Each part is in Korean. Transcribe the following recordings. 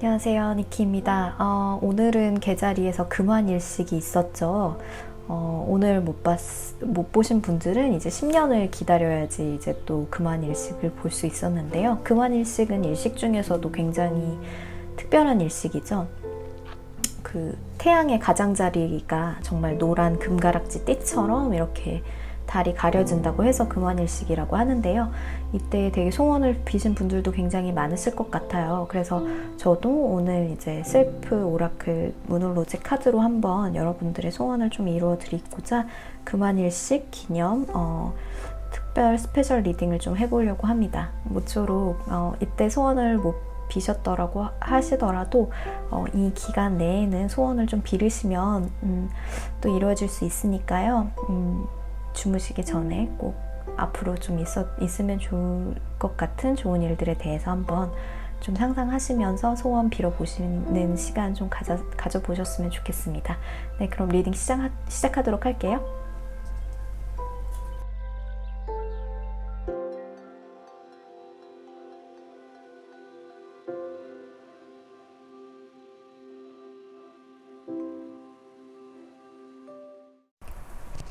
안녕하세요, 니키입니다. 오늘은 개자리에서 금환일식이 있었죠. 오늘 못 보신 분들은 이제 10년을 기다려야지 이제 또 금환일식을 볼 수 있었는데요. 금환일식은 일식 중에서도 굉장히 특별한 일식이죠. 그 태양의 가장자리가 정말 노란 금가락지 띠처럼 이렇게 달이 가려진다고 해서 금환일식이라고 하는데요. 이때 되게 소원을 비신 분들도 굉장히 많으실 것 같아요. 그래서 저도 오늘 이제 셀프 오라클 문홀로제 카드로 한번 여러분들의 소원을 좀 이루어 드리고자 금환일식 기념 특별 스페셜 리딩을 좀 해보려고 합니다. 모쪼록 이때 소원을 못 비셨더라고 하시더라도 이 기간 내에는 소원을 좀 빌으시면 또 이루어질 수 있으니까요. 주무시기 전에 꼭 앞으로 좀 있으면 좋을 것 같은 좋은 일들에 대해서 한번 좀 상상하시면서 소원 빌어보시는 시간 좀 가져보셨으면 좋겠습니다. 네, 그럼 리딩 시작하도록 할게요.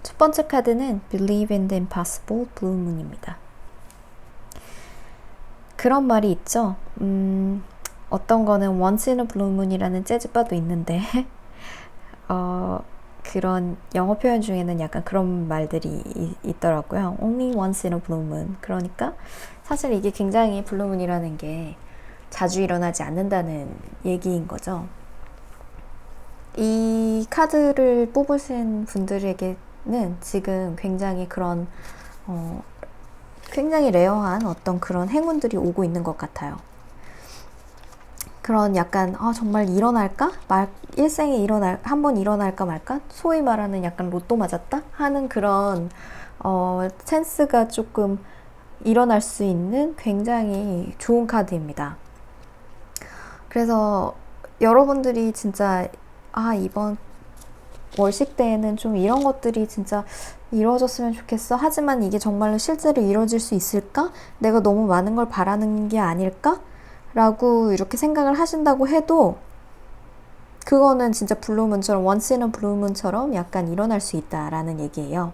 첫 번째 카드는 Believe in the Impossible Blue Moon입니다. 그런 말이 있죠. 어떤 거는 Once in a Blue Moon이라는 재즈바도 있는데 그런 영어 표현 중에는 약간 그런 말들이 있더라고요. Only once in a blue moon. 그러니까 사실 이게 굉장히 블루문이라는 게 자주 일어나지 않는다는 얘기인 거죠. 이 카드를 뽑으신 분들에게는 지금 굉장히 그런 굉장히 레어한 어떤 그런 행운들이 오고 있는 것 같아요. 그런 약간 정말 일어날까? 일생에 한번 일어날까 말까? 소위 말하는 약간 로또 맞았다? 하는 그런 찬스가 조금 일어날 수 있는 굉장히 좋은 카드입니다. 그래서 여러분들이 진짜 이번 월식 때에는 좀 이런 것들이 진짜 이루어졌으면 좋겠어. 하지만 이게 정말로 실제로 이루어질 수 있을까? 내가 너무 많은 걸 바라는 게 아닐까? 라고 이렇게 생각을 하신다고 해도 그거는 진짜 블루문처럼 once in a blue moon처럼 약간 일어날 수 있다라는 얘기예요.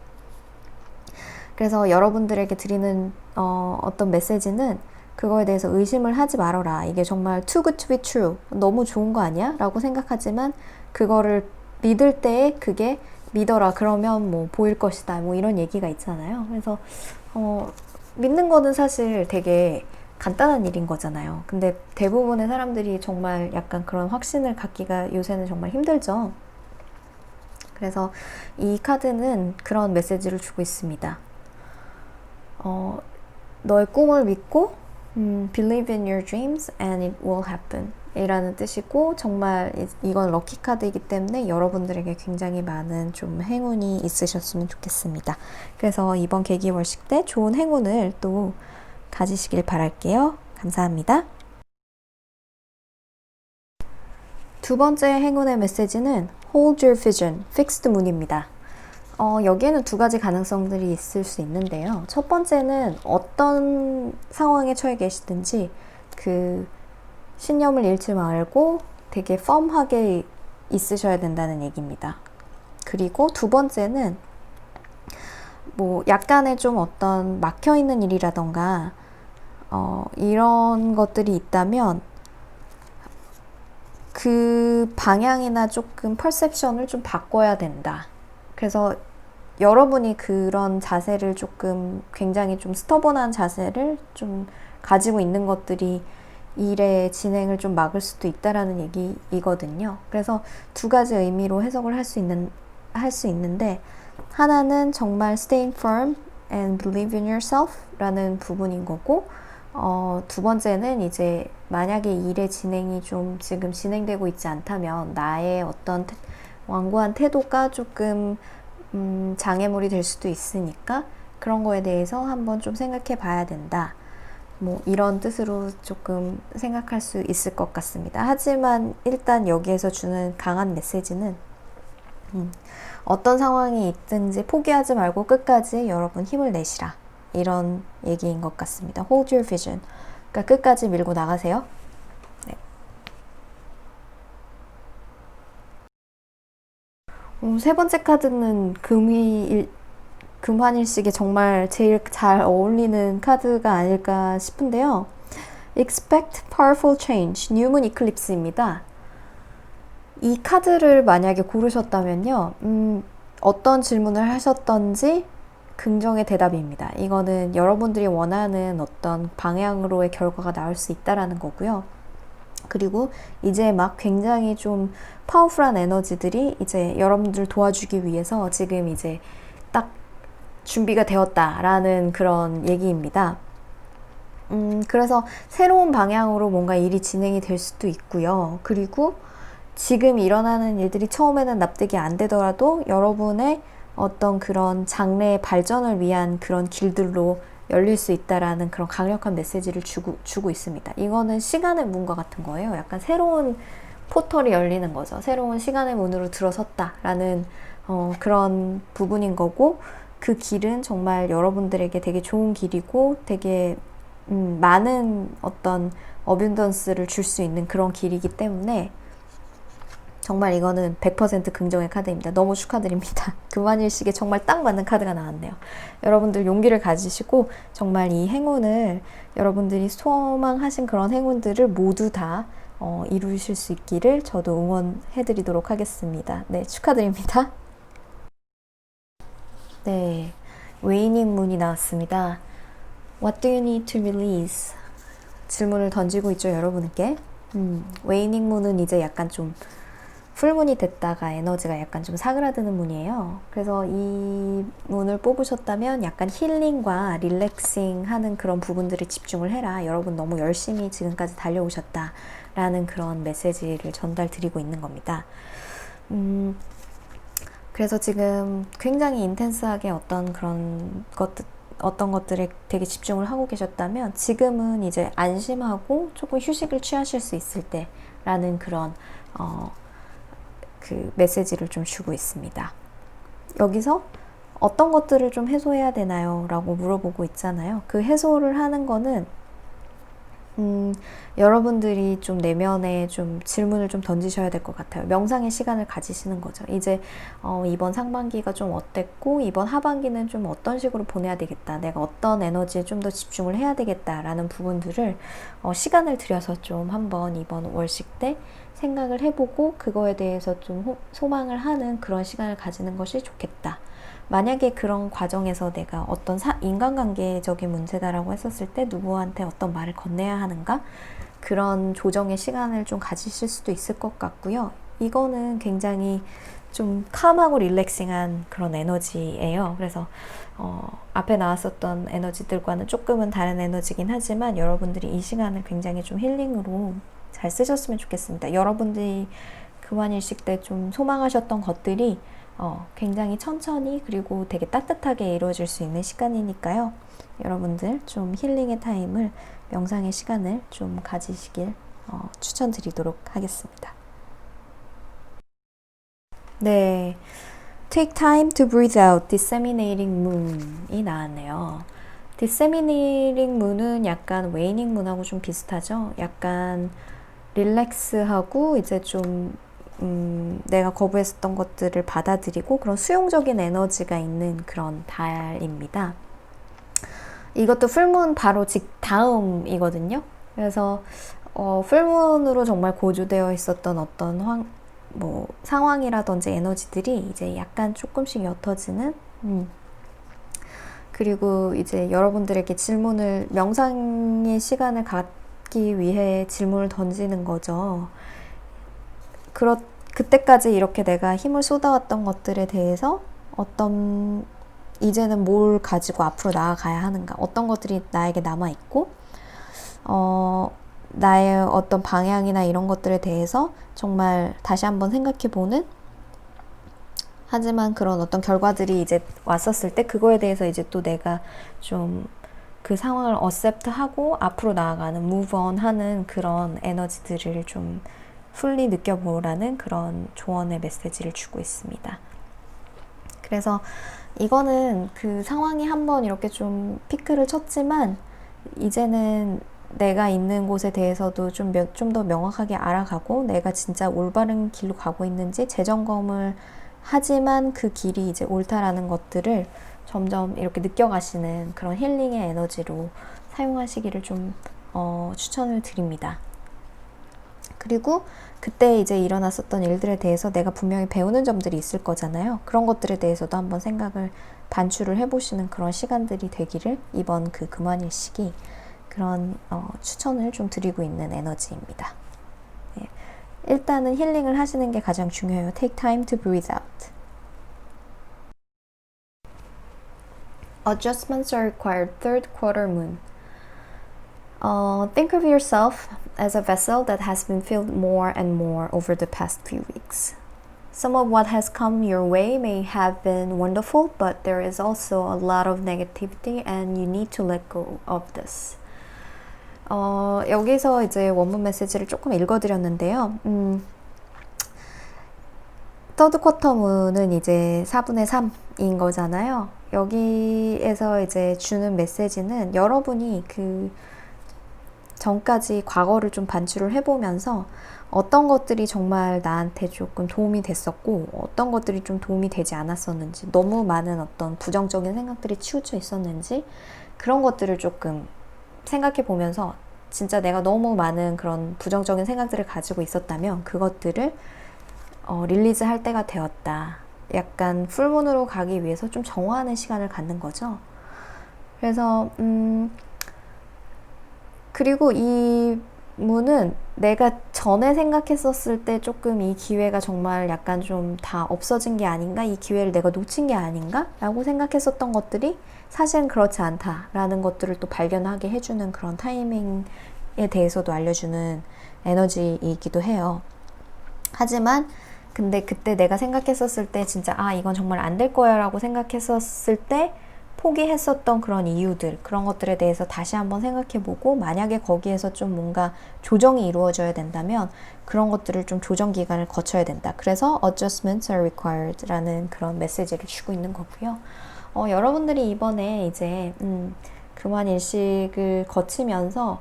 그래서 여러분들에게 드리는 어떤 메시지는 그거에 대해서 의심을 하지 말아라. 이게 정말 too good to be true. 너무 좋은 거 아니야? 라고 생각하지만 그거를 믿을 때에 그게 믿어라. 그러면 뭐 보일 것이다. 뭐 이런 얘기가 있잖아요. 그래서 믿는 거는 사실 되게 간단한 일인 거잖아요. 근데 대부분의 사람들이 정말 약간 그런 확신을 갖기가 요새는 정말 힘들죠. 그래서 이 카드는 그런 메시지를 주고 있습니다. 너의 꿈을 믿고 believe in your dreams and it will happen 이라는 뜻이고, 정말 이건 럭키 카드이기 때문에 여러분들에게 굉장히 많은 좀 행운이 있으셨으면 좋겠습니다. 그래서 이번 개기월식 때 좋은 행운을 또 가지시길 바랄게요. 감사합니다. 두 번째 행운의 메시지는 Hold your vision, fixed moon입니다. 여기에는 두 가지 가능성들이 있을 수 있는데요. 첫 번째는 어떤 상황에 처해 계시든지 그 신념을 잃지 말고 되게 펌하게 있으셔야 된다는 얘기입니다. 그리고 두 번째는 뭐 약간의 좀 어떤 막혀있는 일이라던가 이런 것들이 있다면 그 방향이나 조금 퍼셉션을 좀 바꿔야 된다. 그래서 여러분이 그런 자세를 조금 굉장히 좀 스터번한 자세를 좀 가지고 있는 것들이 일의 진행을 좀 막을 수도 있다라는 얘기이거든요. 그래서 두 가지 의미로 해석을 할 수 있는데, 하나는 정말 staying firm and believe in yourself 라는 부분인 거고, 두 번째는 이제 만약에 일의 진행이 좀 지금 진행되고 있지 않다면 나의 어떤 완고한 태도가 조금 장애물이 될 수도 있으니까 그런 거에 대해서 한번 좀 생각해 봐야 된다. 뭐 이런 뜻으로 조금 생각할 수 있을 것 같습니다. 하지만 일단 여기에서 주는 강한 메시지는 어떤 상황이 있든지 포기하지 말고 끝까지 여러분 힘을 내시라. 이런 얘기인 것 같습니다. Hold your vision. 그러니까 끝까지 밀고 나가세요. 네. 세 번째 카드는 금환일식에 정말 제일 잘 어울리는 카드가 아닐까 싶은데요. Expect powerful change, 뉴문 이클립스입니다. 이 카드를 만약에 고르셨다면요, 어떤 질문을 하셨던지 긍정의 대답입니다. 이거는 여러분들이 원하는 어떤 방향으로의 결과가 나올 수 있다라는 거고요. 그리고 이제 막 굉장히 좀 파워풀한 에너지들이 이제 여러분들 도와주기 위해서 지금 이제 딱 준비가 되었다라는 그런 얘기입니다. 그래서 새로운 방향으로 뭔가 일이 진행이 될 수도 있고요. 그리고 지금 일어나는 일들이 처음에는 납득이 안 되더라도 여러분의 어떤 그런 장래의 발전을 위한 그런 길들로 열릴 수 있다라는 그런 강력한 메시지를 주고 있습니다. 이거는 시간의 문과 같은 거예요. 약간 새로운 포털이 열리는 거죠. 새로운 시간의 문으로 들어섰다라는 그런 부분인 거고, 그 길은 정말 여러분들에게 되게 좋은 길이고 되게 많은 어떤 어뷸던스를 줄 수 있는 그런 길이기 때문에 정말 이거는 100% 긍정의 카드입니다. 너무 축하드립니다. 금환일식에 정말 딱 맞는 카드가 나왔네요. 여러분들 용기를 가지시고 정말 이 행운을, 여러분들이 소망하신 그런 행운들을 모두 다 이루실 수 있기를 저도 응원해드리도록 하겠습니다. 네, 축하드립니다. 네, 웨이닝 문이 나왔습니다. What do you need to release? 질문을 던지고 있죠, 여러분께. 웨이닝 문은 이제 약간 좀 풀문이 됐다가 에너지가 약간 좀 사그라드는 문이에요. 그래서 이 문을 뽑으셨다면 약간 힐링과 릴렉싱 하는 그런 부분들에 집중을 해라. 여러분 너무 열심히 지금까지 달려오셨다라는 그런 메시지를 전달 드리고 있는 겁니다. 그래서 지금 굉장히 인텐스하게 어떤 것들에 되게 집중을 하고 계셨다면 지금은 이제 안심하고 조금 휴식을 취하실 수 있을 때라는 그런 그 메시지를 좀 주고 있습니다. 여기서 어떤 것들을 좀 해소해야 되나요? 라고 물어보고 있잖아요. 그 해소를 하는 거는 여러분들이 좀 내면에 좀 질문을 좀 던지셔야 될 것 같아요. 명상의 시간을 가지시는 거죠. 이제 이번 상반기가 좀 어땠고 이번 하반기는 좀 어떤 식으로 보내야 되겠다, 내가 어떤 에너지에 좀 더 집중을 해야 되겠다라는 부분들을 시간을 들여서 좀 한번 이번 월식 때 생각을 해보고 그거에 대해서 좀 소망을 하는 그런 시간을 가지는 것이 좋겠다. 만약에 그런 과정에서 내가 어떤 인간관계적인 문제다라고 했었을 때 누구한테 어떤 말을 건네야 하는가, 그런 조정의 시간을 좀 가지실 수도 있을 것 같고요. 이거는 굉장히 좀 캄하고 릴렉싱한 그런 에너지예요. 그래서 앞에 나왔었던 에너지들과는 조금은 다른 에너지긴 하지만 여러분들이 이 시간을 굉장히 좀 힐링으로 잘 쓰셨으면 좋겠습니다. 여러분들이 금환일식 때 좀 소망하셨던 것들이 굉장히 천천히 그리고 되게 따뜻하게 이루어질 수 있는 시간이니까요. 여러분들 좀 힐링의 타임을, 명상의 시간을 좀 가지시길 추천드리도록 하겠습니다. 네, Take time to breathe out, disseminating moon이 나왔네요. disseminating moon은 약간 waning moon하고 좀 비슷하죠. 약간 릴렉스하고 이제 좀 내가 거부했었던 것들을 받아들이고 그런 수용적인 에너지가 있는 그런 달입니다. 이것도 풀문 바로 다음이거든요. 그래서 풀문으로 정말 고조되어 있었던 어떤 상황이라든지 에너지들이 이제 약간 조금씩 옅어지는 그리고 이제 여러분들에게 명상의 시간을 갖기 위해 질문을 던지는 거죠. 그때까지 이렇게 내가 힘을 쏟아왔던 것들에 대해서 이제는 뭘 가지고 앞으로 나아가야 하는가, 어떤 것들이 나에게 남아있고, 나의 어떤 방향이나 이런 것들에 대해서 정말 다시 한번 생각해보는, 하지만 그런 어떤 결과들이 이제 왔었을 때 그거에 대해서 이제 또 내가 좀 그 상황을 어셉트하고 앞으로 나아가는, move on 하는 그런 에너지들을 좀 풀리 느껴보라는 그런 조언의 메시지를 주고 있습니다. 그래서 이거는 그 상황이 한번 이렇게 좀 피크를 쳤지만 이제는 내가 있는 곳에 대해서도 좀 더 명확하게 알아가고 내가 진짜 올바른 길로 가고 있는지 재점검을 하지만 그 길이 이제 옳다라는 것들을 점점 이렇게 느껴가시는 그런 힐링의 에너지로 사용하시기를 좀 추천을 드립니다. 그리고 그때 이제 일어났었던 일들에 대해서 내가 분명히 배우는 점들이 있을 거잖아요. 그런 것들에 대해서도 한번 생각을 반추를 해보시는 그런 시간들이 되기를 이번 그 금환일식이 그런 추천을 좀 드리고 있는 에너지입니다. 네. 일단은 힐링을 하시는 게 가장 중요해요. Take time to breathe out. Adjustments are required. Third quarter moon. Think of yourself as a vessel that has been filled more and more over the past few weeks. Some of what has come your way may have been wonderful, but there is also a lot of negativity and you need to let go of this. 여기서 이제 원문 메시지를 조금 읽어드렸는데요. 서드 쿼터 문은 이제 4분의 3인 거잖아요. 여기에서 이제 주는 메시지는 여러분이 그 전까지 과거를 좀 반추를 해보면서 어떤 것들이 정말 나한테 조금 도움이 됐었고 어떤 것들이 좀 도움이 되지 않았었는지 너무 많은 어떤 부정적인 생각들이 치우쳐 있었는지 그런 것들을 조금 생각해 보면서 진짜 내가 너무 많은 그런 부정적인 생각들을 가지고 있었다면 그것들을 릴리즈 할 때가 되었다. 약간 풀문으로 가기 위해서 좀 정화하는 시간을 갖는 거죠. 그래서 그리고 이 문은 내가 전에 생각했었을 때 조금 이 기회가 정말 약간 좀 다 없어진 게 아닌가? 이 기회를 내가 놓친 게 아닌가? 라고 생각했었던 것들이 사실은 그렇지 않다라는 것들을 또 발견하게 해주는 그런 타이밍에 대해서도 알려주는 에너지이기도 해요. 하지만 근데 그때 내가 생각했었을 때 진짜 이건 정말 안 될 거야 라고 생각했었을 때 포기했었던 그런 이유들, 그런 것들에 대해서 다시 한번 생각해보고 만약에 거기에서 좀 뭔가 조정이 이루어져야 된다면 그런 것들을 좀 조정 기간을 거쳐야 된다. 그래서 adjustments are required 라는 그런 메시지를 주고 있는 거고요. 여러분들이 이번에 이제 금환일식을 거치면서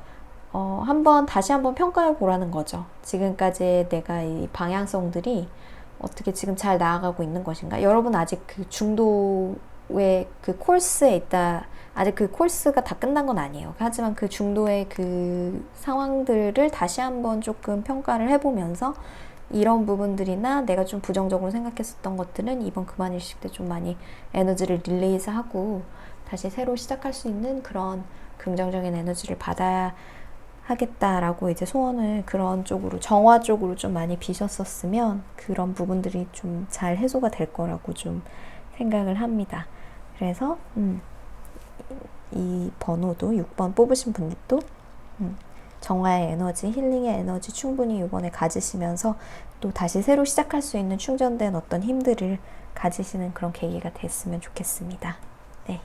다시 한번 평가해 보라는 거죠. 지금까지 내가 이 방향성들이 어떻게 지금 잘 나아가고 있는 것인가? 여러분 아직 그 중도의 그 코스에 있다. 아직 그 코스가 다 끝난 건 아니에요. 하지만 그 중도의 그 상황들을 다시 한번 조금 평가를 해보면서 이런 부분들이나 내가 좀 부정적으로 생각했었던 것들은 이번 금환일식 때 좀 많이 에너지를 릴리즈하고 다시 새로 시작할 수 있는 그런 긍정적인 에너지를 받아야 하겠다라고 이제 소원을 그런 쪽으로 정화 쪽으로 좀 많이 비셨었으면 그런 부분들이 좀 잘 해소가 될 거라고 좀 생각을 합니다. 그래서 이 번호도 6번 뽑으신 분들도 정화의 에너지, 힐링의 에너지 충분히 이번에 가지시면서 또 다시 새로 시작할 수 있는 충전된 어떤 힘들을 가지시는 그런 계기가 됐으면 좋겠습니다. 네.